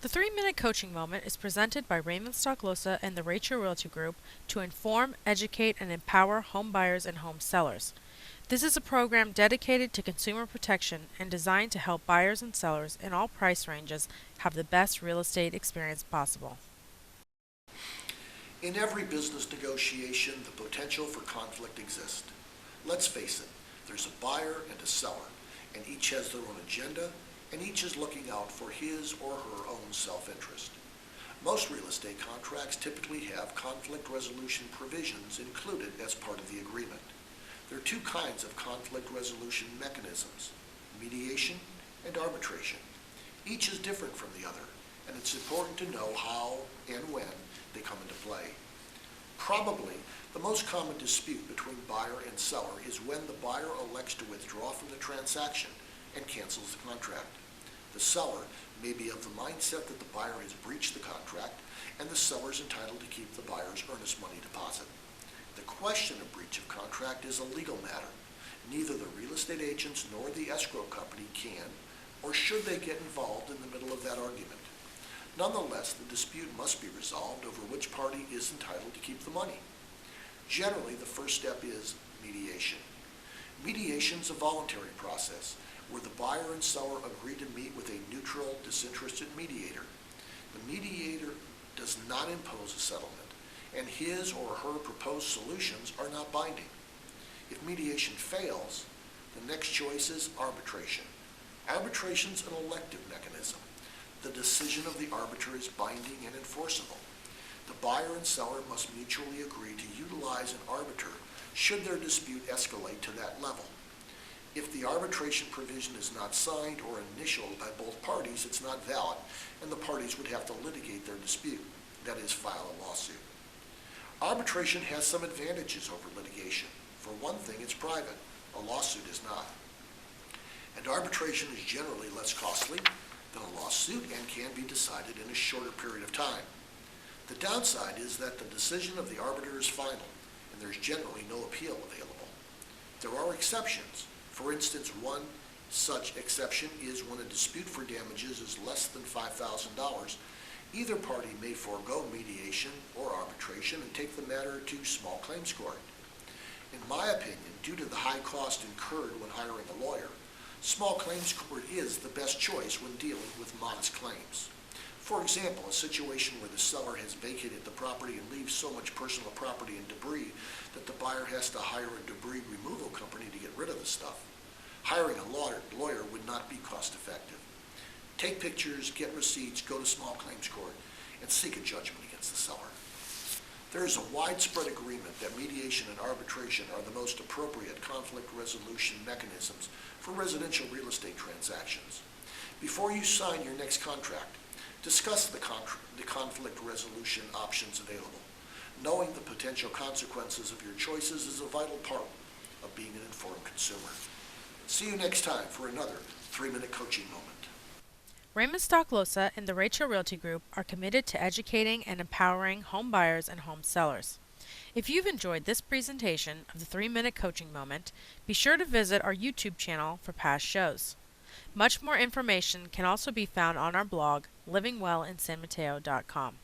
The 3-Minute Coaching Moment is presented by Raymond Stoklosa and the RayChel Realty Group to inform, educate, and empower home buyers and home sellers. This is a program dedicated to consumer protection and designed to help buyers and sellers in all price ranges have the best real estate experience possible. In every business negotiation, the potential for conflict exists. Let's face it, there's a buyer and a seller, and each has their own agenda, and each is looking out for his or her own self-interest. Most real estate contracts typically have conflict resolution provisions included as part of the agreement. There are two kinds of conflict resolution mechanisms: mediation and arbitration. Each is different from the other, and it's important to know how and when they come into play. Probably the most common dispute between buyer and seller is when the buyer elects to withdraw from the transaction and cancels the contract. The seller may be of the mindset that the buyer has breached the contract and the seller is entitled to keep the buyer's earnest money deposit. The question of breach of contract is a legal matter. Neither the real estate agents nor the escrow company can or should they get involved in the middle of that argument. Nonetheless, the dispute must be resolved over which party is entitled to keep the money. Generally, the first step is mediation. Mediation is a voluntary process where the buyer and seller agree to meet with a neutral, disinterested mediator. The mediator does not impose a settlement, and his or her proposed solutions are not binding. If mediation fails, the next choice is arbitration. Arbitration is an elective mechanism. The decision of the arbiter is binding and enforceable. The buyer and seller must mutually agree to utilize an arbiter should their dispute escalate to that level. If the arbitration provision is not signed or initialed by both parties, it's not valid, and the parties would have to litigate their dispute, that is, file a lawsuit. Arbitration has some advantages over litigation. For one thing, it's private. A lawsuit is not. And arbitration is generally less costly than a lawsuit and can be decided in a shorter period of time. The downside is that the decision of the arbiter is final, and there's generally no appeal available. There are exceptions. For instance, one such exception is when a dispute for damages is less than $5,000, either party may forego mediation or arbitration and take the matter to small claims court. In my opinion, due to the high cost incurred when hiring a lawyer, small claims court is the best choice when dealing with modest claims. For example, a situation where the seller has vacated the property and leaves so much personal property and debris that the buyer has to hire a debris removal company to get rid of the stuff. Hiring a lawyer would not be cost effective. Take pictures, get receipts, go to small claims court, and seek a judgment against the seller. There is a widespread agreement that mediation and arbitration are the most appropriate conflict resolution mechanisms for residential real estate transactions. Before you sign your next contract, discuss the conflict resolution options available. Knowing the potential consequences of your choices is a vital part of being an informed consumer. See you next time for another 3-Minute Coaching Moment. Raymond Stoklosa and the RayChel Realty Group are committed to educating and empowering home buyers and home sellers. If you've enjoyed this presentation of the 3-Minute Coaching Moment, be sure to visit our YouTube channel for past shows. Much more information can also be found on our blog, livingwellinsanmateo.com.